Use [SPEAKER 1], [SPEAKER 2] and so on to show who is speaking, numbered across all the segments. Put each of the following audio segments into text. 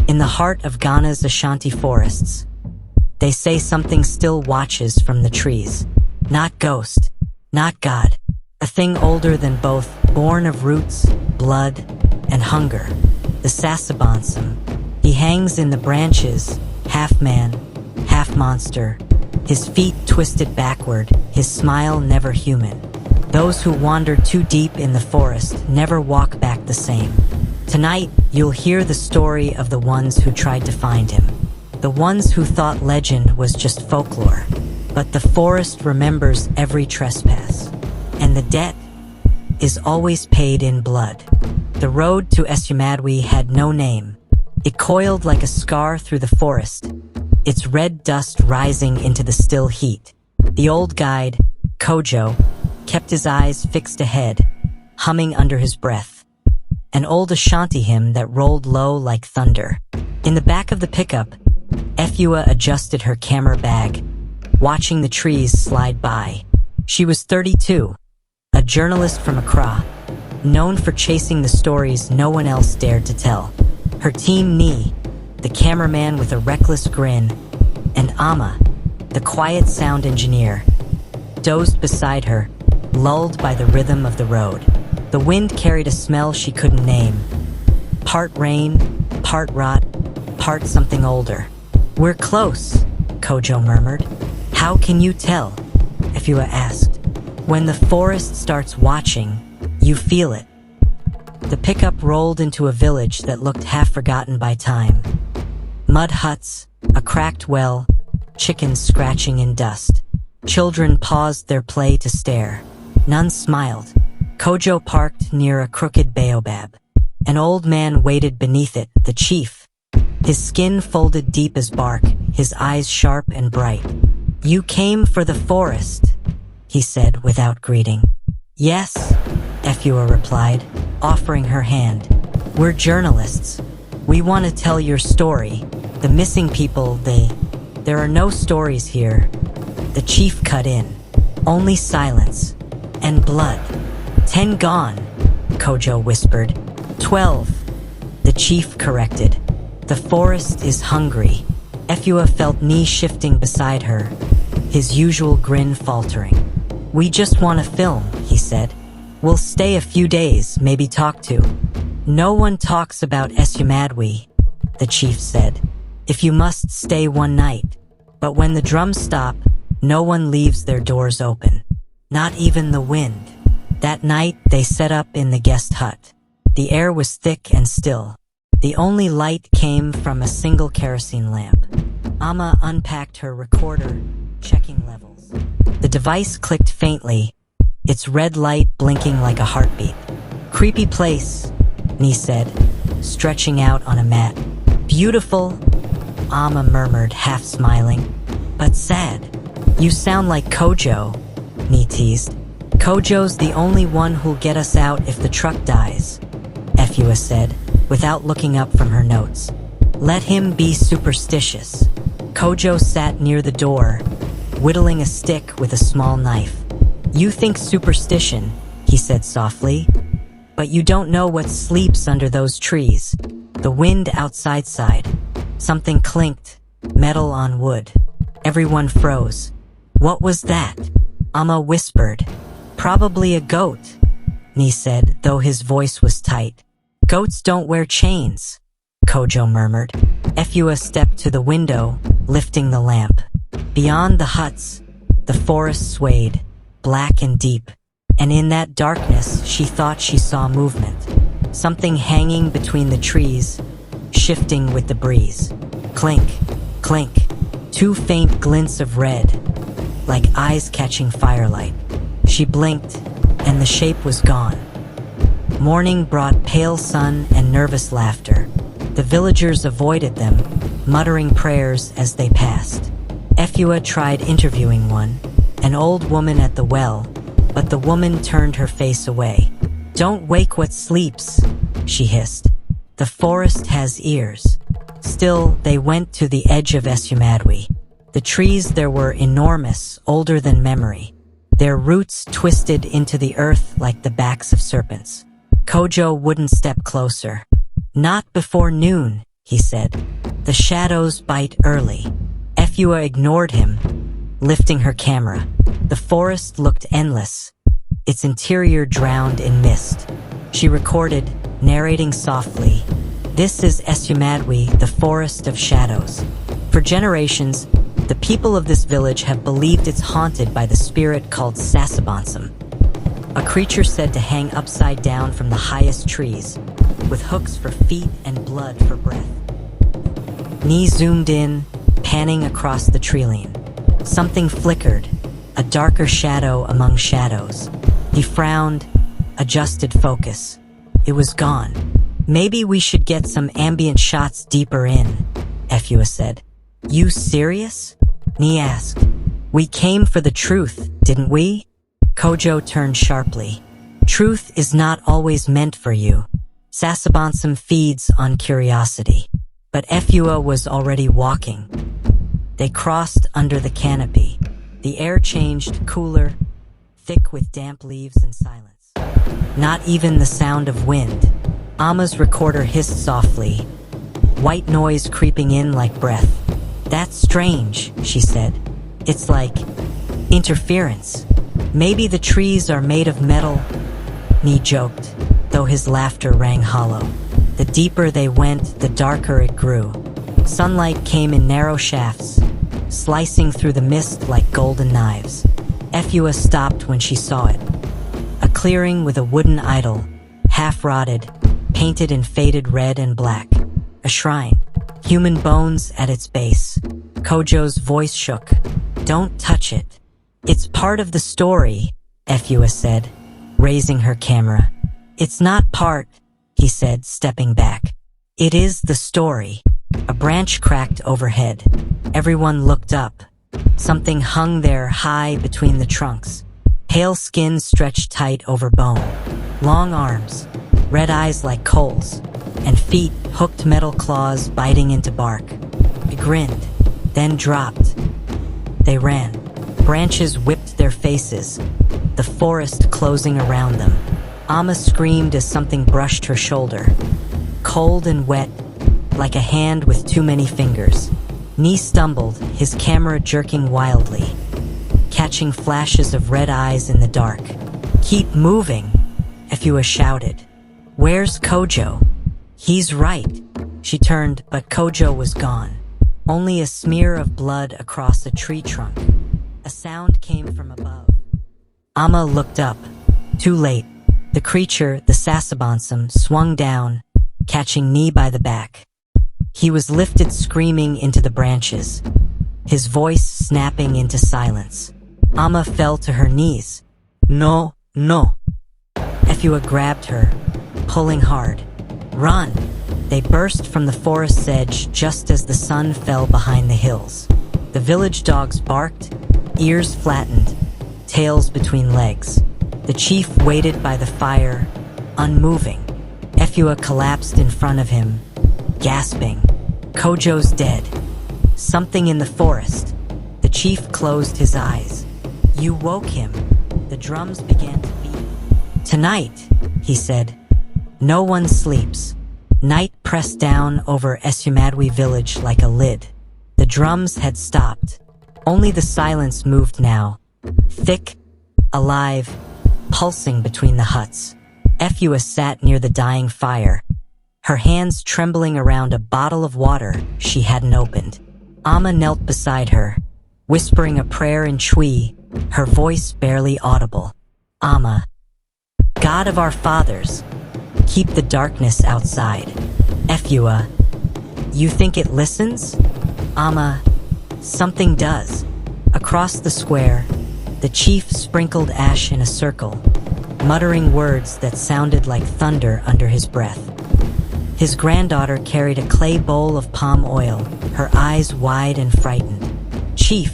[SPEAKER 1] In the heart of Ghana's Ashanti forests, they say something still watches from the trees. Not ghost, not God, a thing older than both, born of roots, blood, and hunger. The Sasabonsam. He hangs in the branches, half man, half monster, his feet twisted backward, his smile never human. Those who wander too deep in the forest never walk back the same. Tonight, you'll hear the story of the ones who tried to find him. The ones who thought legend was just folklore. But the forest remembers every trespass. And the debt is always paid in blood. The road to Esumadwe had no name. It coiled like a scar through the forest, its red dust rising into the still heat. The old guide, Kojo, kept his eyes fixed ahead, humming under his breath. An old Ashanti hymn that rolled low like thunder. In the back of the pickup, Efua adjusted her camera bag, watching the trees slide by. She was 32, a journalist from Accra, known for chasing the stories no one else dared to tell. Her team Ni, the cameraman with a reckless grin, and Ama, the quiet sound engineer, dozed beside her, lulled by the rhythm of the road. The wind carried a smell she couldn't name. Part rain, part rot, part something older. "We're close," Kojo murmured. "How can you tell?" Efua asked. "When the forest starts watching, you feel it." The pickup rolled into a village that looked half forgotten by time. Mud huts, a cracked well, chickens scratching in dust. Children paused their play to stare. None smiled. Kojo parked near a crooked baobab. An old man waited beneath it, the chief. His skin folded deep as bark, his eyes sharp and bright. "You came for the forest," he said without greeting. "Yes," Efua replied, offering her hand. "We're journalists. We want to tell your story. The missing people, There are no stories here." The chief cut in. "Only silence. And blood." "10 gone," Kojo whispered. 12, the chief corrected. "The forest is hungry." Efua felt Ni shifting beside her, his usual grin faltering. "We just want to film," he said. "We'll stay a few days, maybe talk to." "No one talks about Esumadwe," the chief said. "If you must stay one night. But when the drums stop, no one leaves their doors open. Not even the wind." That night, they set up in the guest hut. The air was thick and still. The only light came from a single kerosene lamp. Ama unpacked her recorder, checking levels. The device clicked faintly, its red light blinking like a heartbeat. "Creepy place," Ni said, stretching out on a mat. "Beautiful," Ama murmured, half smiling. "But sad." "You sound like Kojo," Ni teased. "Kojo's the only one who'll get us out if the truck dies," Efua said, without looking up from her notes. "Let him be superstitious." Kojo sat near the door, whittling a stick with a small knife. "You think superstition," he said softly, "but you don't know what sleeps under those trees." The wind outside sighed. Something clinked, metal on wood. Everyone froze. "What was that?" Ama whispered. "Probably a goat," Ni said, though his voice was tight. "Goats don't wear chains," Kojo murmured. Efua stepped to the window, lifting the lamp. Beyond the huts, the forest swayed, black and deep, and in that darkness she thought she saw movement. Something hanging between the trees, shifting with the breeze. Clink, clink, 2 faint glints of red, like eyes catching firelight. She blinked, and the shape was gone. Morning brought pale sun and nervous laughter. The villagers avoided them, muttering prayers as they passed. Efua tried interviewing one, an old woman at the well, but the woman turned her face away. "Don't wake what sleeps," she hissed. "The forest has ears." Still, they went to the edge of Esumadwe. The trees there were enormous, older than memory. Their roots twisted into the earth like the backs of serpents. Kojo wouldn't step closer. "Not before noon," he said. The shadows bite early. Efua ignored him, lifting her camera. The forest looked endless, its interior drowned in mist. She recorded, narrating softly, "This is Esumadwi, the forest of shadows. For generations, the people of this village have believed it's haunted by the spirit called Sasabonsam, a creature said to hang upside down from the highest trees, with hooks for feet and blood for breath." Nee zoomed in, panning across the treeline. Something flickered, a darker shadow among shadows. He frowned, adjusted focus. It was gone. "Maybe we should get some ambient shots deeper in," Efua said. "You serious?" Nee asked. "We came for the truth, didn't we?" Kojo turned sharply. "Truth is not always meant for you. Sasabonsam feeds on curiosity." But Efua was already walking. They crossed under the canopy. The air changed, cooler, thick with damp leaves and silence. Not even the sound of wind. Amma's recorder hissed softly, white noise creeping in like breath. "That's strange," she said. "It's like interference. Maybe the trees are made of metal," Nee joked, though his laughter rang hollow. The deeper they went, the darker it grew. Sunlight came in narrow shafts, slicing through the mist like golden knives. Efua stopped when she saw it. A clearing with a wooden idol, half-rotted, painted in faded red and black. A shrine, human bones at its base. Kojo's voice shook. "Don't touch it. It's part of the story," Efua said, raising her camera. "It's not part," he said, stepping back. "It is the story." A branch cracked overhead. Everyone looked up. Something hung there high between the trunks. Pale skin stretched tight over bone. Long arms, red eyes like coals, and feet, hooked metal claws biting into bark. It grinned, then dropped. They ran. Branches whipped their faces, the forest closing around them. Amma screamed as something brushed her shoulder. Cold and wet, like a hand with too many fingers. Nee stumbled, his camera jerking wildly, catching flashes of red eyes in the dark. "Keep moving," Efua shouted. "Where's Kojo?" "He's right." She turned, but Kojo was gone. Only a smear of blood across a tree trunk. A sound came from above. Amma looked up. Too late. The creature, the Sasabonsam, swung down, catching Nee by the back. He was lifted screaming into the branches, his voice snapping into silence. Amma fell to her knees. "No, no." Efua grabbed her, pulling hard. "Run!" They burst from the forest's edge just as the sun fell behind the hills. The village dogs barked, ears flattened, tails between legs. The chief waited by the fire, unmoving. Efua collapsed in front of him, gasping. "Kojo's dead." Something in the forest. The chief closed his eyes. "You woke him." The drums began to beat. "Tonight," he said, "no one sleeps." Night pressed down over Esumadwi village like a lid. The drums had stopped. Only the silence moved now, thick, alive, pulsing between the huts. Efua sat near the dying fire, her hands trembling around a bottle of water she hadn't opened. Amma knelt beside her, whispering a prayer in Twi, her voice barely audible. "Amma, God of our fathers, keep the darkness outside." Efua, "You think it listens?" "Amma, something does." Across the square, the chief sprinkled ash in a circle, muttering words that sounded like thunder under his breath. His granddaughter carried a clay bowl of palm oil, her eyes wide and frightened. "Chief,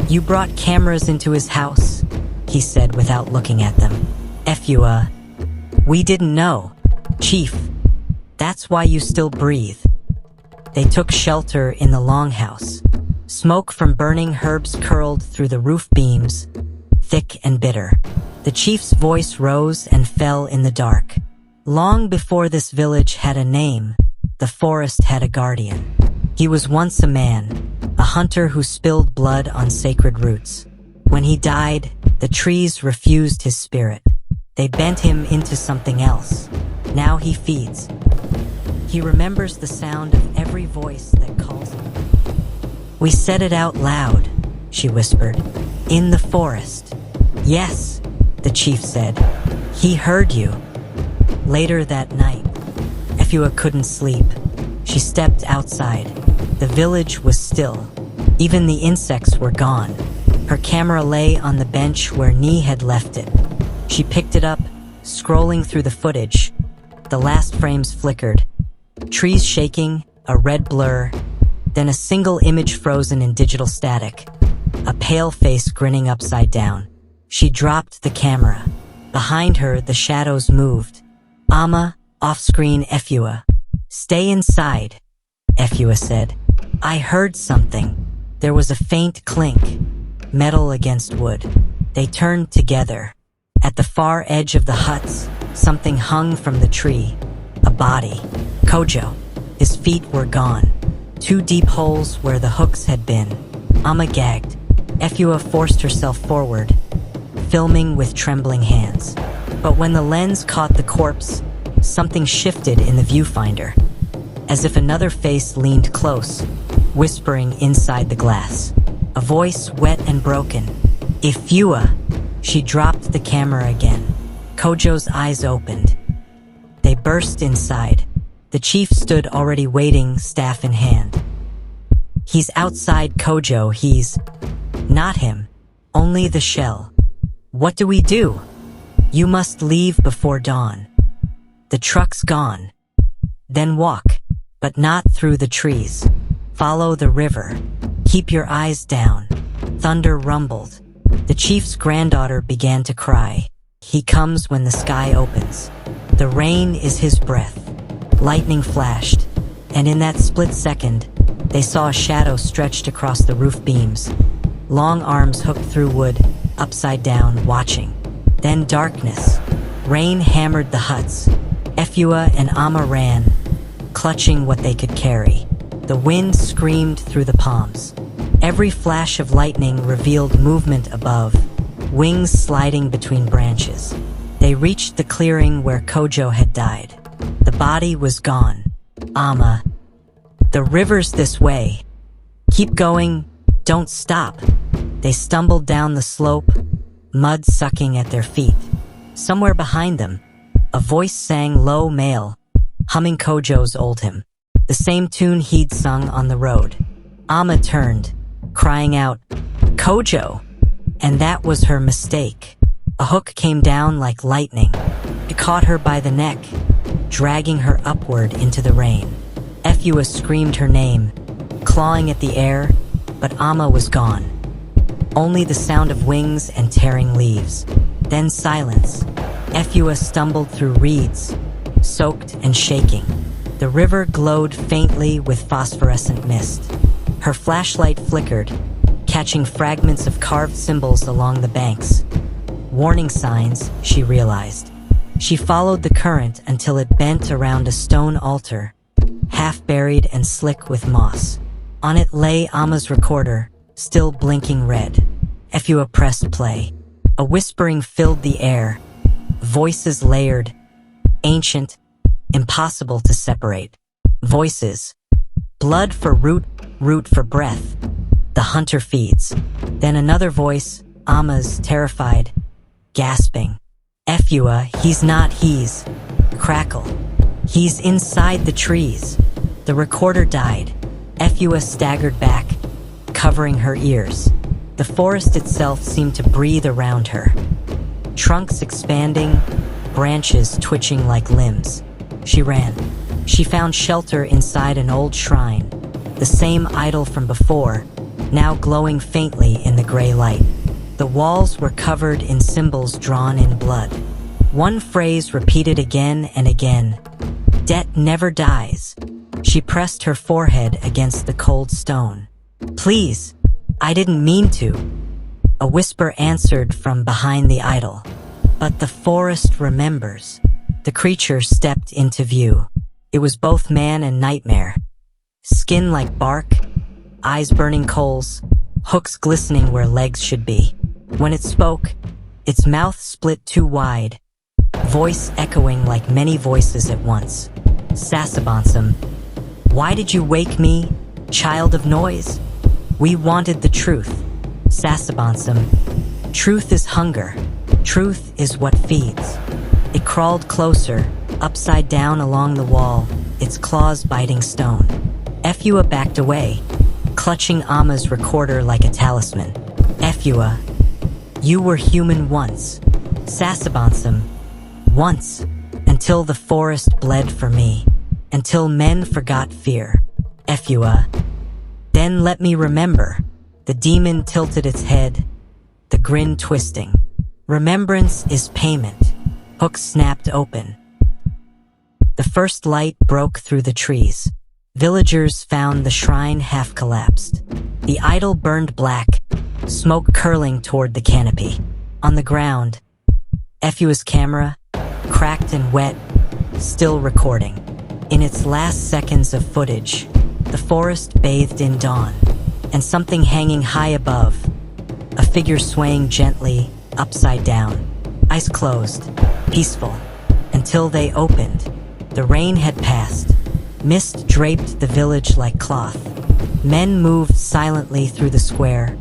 [SPEAKER 1] you brought cameras into his house," he said without looking at them. Efua, "We didn't know. Chief, that's why you still breathe." They took shelter in the longhouse. Smoke from burning herbs curled through the roof beams, thick and bitter. The chief's voice rose and fell in the dark. "Long before this village had a name, the forest had a guardian. He was once a man, a hunter who spilled blood on sacred roots. When he died, the trees refused his spirit. They bent him into something else. Now he feeds. He remembers the sound of every voice that calls him. "We said it out loud," she whispered. "In the forest." "Yes," the chief said. "He heard you." Later that night, Efua couldn't sleep. She stepped outside. The village was still. Even the insects were gone. Her camera lay on the bench where Nee had left it. She picked it up, scrolling through the footage. The last frames flickered. Trees shaking, a red blur, then a single image frozen in digital static. A pale face grinning upside down. She dropped the camera. Behind her, the shadows moved. "Ama, off-screen Efua." "Stay inside," Efua said. "I heard something." There was a faint clink, metal against wood. They turned together. At the far edge of the huts, something hung from the tree. A body. Kojo. His feet were gone. 2 deep holes where the hooks had been. Ama gagged. Efua forced herself forward, filming with trembling hands. But when the lens caught the corpse, something shifted in the viewfinder. As if another face leaned close, whispering inside the glass. A voice wet and broken. "Efua." She dropped the camera again. Kojo's eyes opened. They burst inside. The chief stood already waiting, staff in hand. "He's outside, Kojo. He's..." "Not him. Only the shell." "What do we do?" "You must leave before dawn. The truck's gone." "Then walk, but not through the trees. Follow the river. Keep your eyes down." Thunder rumbled. The chief's granddaughter began to cry. "He comes when the sky opens. The rain is his breath." Lightning flashed, and in that split second, they saw a shadow stretched across the roof beams. Long arms hooked through wood, upside down, watching. Then darkness. Rain hammered the huts. Efua and Ama ran, clutching what they could carry. The wind screamed through the palms. Every flash of lightning revealed movement above, wings sliding between branches. They reached the clearing where Kojo had died. The body was gone. "Ama, the river's this way. Keep going, don't stop." They stumbled down the slope, mud sucking at their feet. Somewhere behind them, a voice sang low male, humming Kojo's old hymn, the same tune he'd sung on the road. Ama turned, crying out, "Kojo!" And that was her mistake. A hook came down like lightning. It caught her by the neck, dragging her upward into the rain. Efua screamed her name, clawing at the air, but Ama was gone. Only the sound of wings and tearing leaves. Then silence. Efua stumbled through reeds, soaked and shaking. The river glowed faintly with phosphorescent mist. Her flashlight flickered, catching fragments of carved symbols along the banks. Warning signs, she realized. She followed the current until it bent around a stone altar, half buried and slick with moss. On it lay Ama's recorder, still blinking red. Efua pressed play. A whispering filled the air, voices layered, ancient, impossible to separate. Voices. Blood for root, root for breath. The hunter feeds. Then another voice, Ama's, terrified, gasping. Efua, he's not he's. Crackle. He's inside the trees. The recorder died. Efua staggered back, covering her ears. The forest itself seemed to breathe around her. Trunks expanding, branches twitching like limbs. She ran. She found shelter inside an old shrine, the same idol from before, now glowing faintly in the gray light. The walls were covered in symbols drawn in blood. One phrase repeated again and again. Debt never dies. She pressed her forehead against the cold stone. Please, I didn't mean to. A whisper answered from behind the idol. But the forest remembers. The creature stepped into view. It was both man and nightmare. Skin like bark, eyes burning coals, hooks glistening where legs should be. When it spoke, its mouth split too wide, voice echoing like many voices at once. Sasabonsam, why did you wake me, child of noise? We wanted the truth. Sasabonsam, truth is hunger. Truth is what feeds. It crawled closer, upside down along the wall, its claws biting stone. Efua backed away, clutching Amma's recorder like a talisman. Efua, you were human once. Sasabonsam, once, until the forest bled for me, until men forgot fear. Efua, then let me remember. The demon tilted its head, the grin twisting. Remembrance is payment. Hook snapped open. The first light broke through the trees. Villagers found the shrine half collapsed. The idol burned black, smoke curling toward the canopy. On the ground, Efua's camera, cracked and wet, still recording. In its last seconds of footage, the forest bathed in dawn, and something hanging high above, a figure swaying gently, upside down. Eyes closed, peaceful, until they opened. The rain had passed. Mist draped the village like cloth. Men moved silently through the square,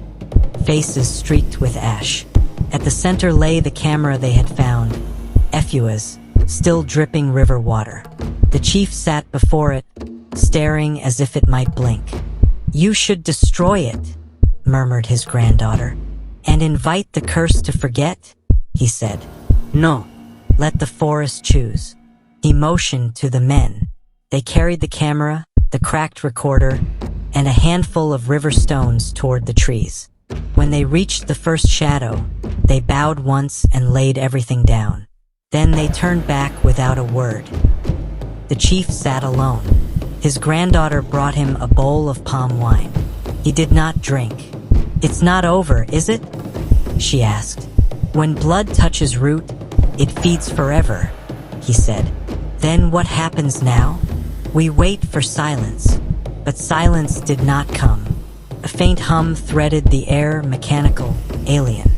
[SPEAKER 1] faces streaked with ash. At the center lay the camera they had found, Efua's, still dripping river water. The chief sat before it, staring as if it might blink. You should destroy it, murmured his granddaughter. And invite the curse to forget, he said. No, let the forest choose. He motioned to the men. They carried the camera, the cracked recorder, and a handful of river stones toward the trees. When they reached the first shadow, they bowed once and laid everything down. Then they turned back without a word. The chief sat alone. His granddaughter brought him a bowl of palm wine. He did not drink. It's not over, is it? She asked. When blood touches root, it feeds forever, he said. Then what happens now? We wait for silence, but silence did not come. A faint hum threaded the air, mechanical, alien.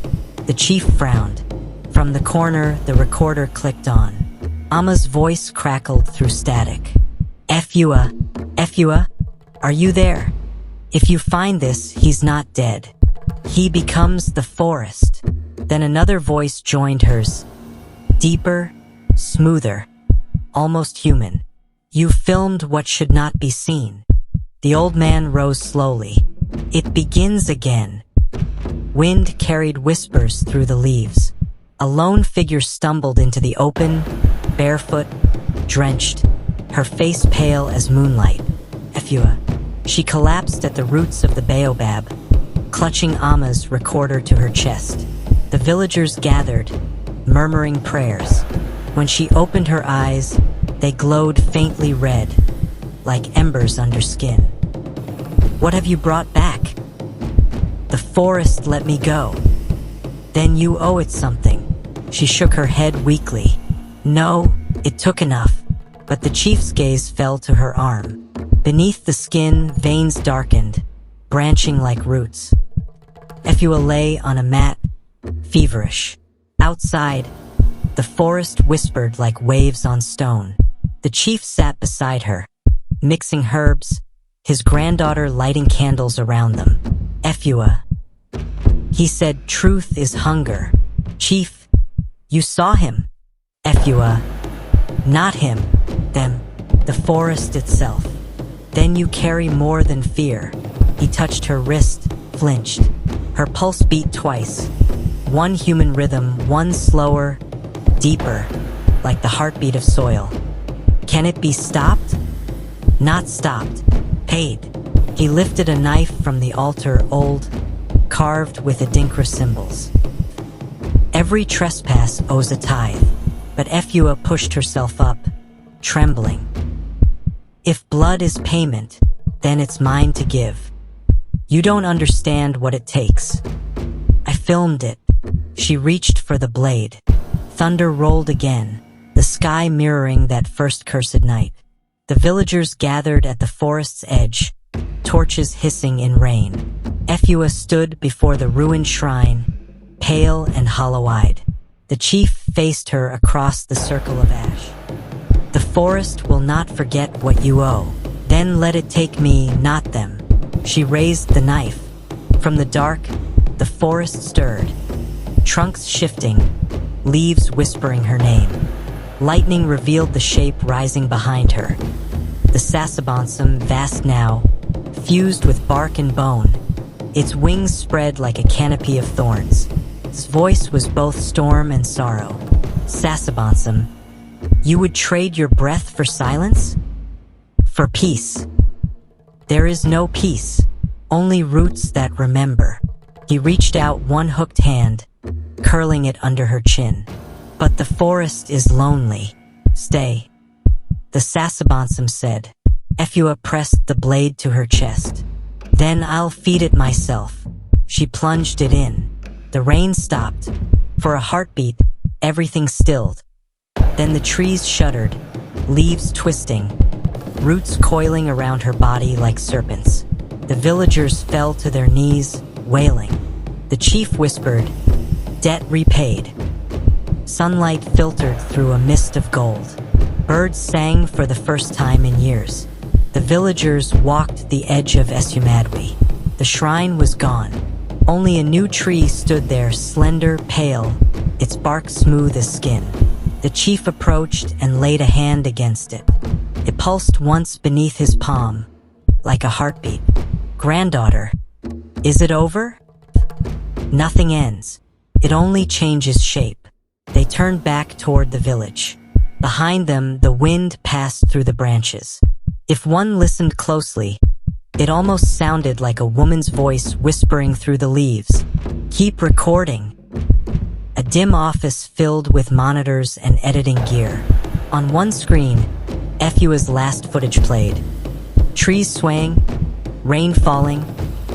[SPEAKER 1] The chief frowned. From the corner, the recorder clicked on. Amma's voice crackled through static. Efua, Efua, are you there? If you find this, he's not dead. He becomes the forest. Then another voice joined hers. Deeper, smoother, almost human. You filmed what should not be seen. The old man rose slowly. It begins again. Wind carried whispers through the leaves. A lone figure stumbled into the open, barefoot, drenched, her face pale as moonlight. Efua. She collapsed at the roots of the baobab, clutching Amma's recorder to her chest. The villagers gathered, murmuring prayers. When she opened her eyes, they glowed faintly red, like embers under skin. What have you brought back? The forest let me go. Then you owe it something. She shook her head weakly. No, it took enough. But the chief's gaze fell to her arm. Beneath the skin, veins darkened, branching like roots. Efua lay on a mat, feverish. Outside, the forest whispered like waves on stone. The chief sat beside her, mixing herbs, his granddaughter lighting candles around them. Efua. He said, truth is hunger. Chief, you saw him. Efua. Not him, them, the forest itself. Then you carry more than fear. He touched her wrist, flinched. Her pulse beat twice. One human rhythm, one slower, deeper, like the heartbeat of soil. Can it be stopped? Not stopped. Paid. He lifted a knife from the altar, old, carved with Adinkra symbols. Every trespass owes a tithe, but Efua pushed herself up, trembling. If blood is payment, then it's mine to give. You don't understand what it takes. I filmed it. She reached for the blade. Thunder rolled again, the sky mirroring that first cursed night. The villagers gathered at the forest's edge, torches hissing in rain. Efua stood before the ruined shrine, pale and hollow-eyed. The chief faced her across the circle of ash. "The forest will not forget what you owe. Then let it take me, not them." She raised the knife. From the dark, the forest stirred, trunks shifting, leaves whispering her name. Lightning revealed the shape rising behind her. The Sasabonsam, vast now, fused with bark and bone. Its wings spread like a canopy of thorns. Its voice was both storm and sorrow. "Sasabonsam, you would trade your breath for silence? For peace? There is no peace, only roots that remember." He reached out one hooked hand, curling it under her chin. "But the forest is lonely. Stay," the Sasabonsam said. Efua pressed the blade to her chest. "Then I'll feed it myself." She plunged it in. The rain stopped. For a heartbeat, everything stilled. Then the trees shuddered, leaves twisting, roots coiling around her body like serpents. The villagers fell to their knees, wailing. The chief whispered, "Debt repaid." Sunlight filtered through a mist of gold. Birds sang for the first time in years. The villagers walked the edge of Esumadwi. The shrine was gone. Only a new tree stood there, slender, pale, its bark smooth as skin. The chief approached and laid a hand against it. It pulsed once beneath his palm, like a heartbeat. "Granddaughter, is it over?" "Nothing ends. It only changes shape." They turned back toward the village. Behind them, the wind passed through the branches. If one listened closely, it almost sounded like a woman's voice whispering through the leaves. "Keep recording." A dim office filled with monitors and editing gear. On one screen, Efua's last footage played. Trees swaying, rain falling,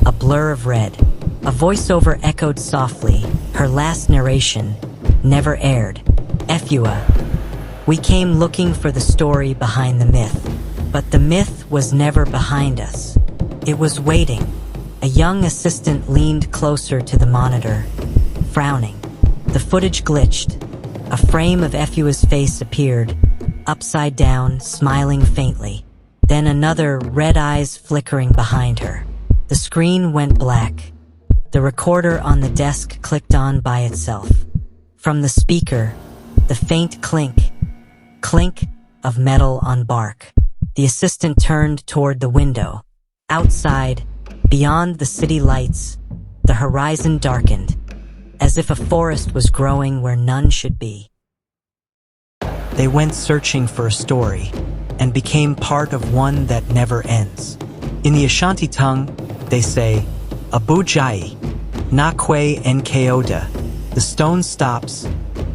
[SPEAKER 1] a blur of red. A voiceover echoed softly, her last narration, never aired. "Efua, we came looking for the story behind the myth, but the myth was never behind us. It was waiting." A young assistant leaned closer to the monitor, frowning. The footage glitched. A frame of Efua's face appeared, upside down, smiling faintly. Then another, red eyes flickering behind her. The screen went black. The recorder on the desk clicked on by itself. From the speaker, the faint clink of metal on bark. The assistant turned toward the window. Outside, beyond the city lights, the horizon darkened, as if a forest was growing where none should be. They went searching for a story, and became part of one that never ends. In the Ashanti tongue, they say, "Abu Jai, Nakwe Nkoda." The stone stops,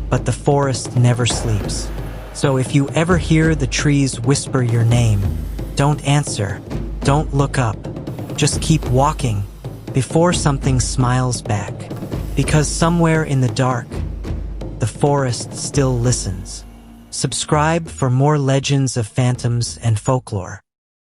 [SPEAKER 1] but the forest never sleeps. So if you ever hear the trees whisper your name, don't answer, don't look up. Just keep walking before something smiles back. Because somewhere in the dark, the forest still listens. Subscribe for more legends of phantoms and folklore.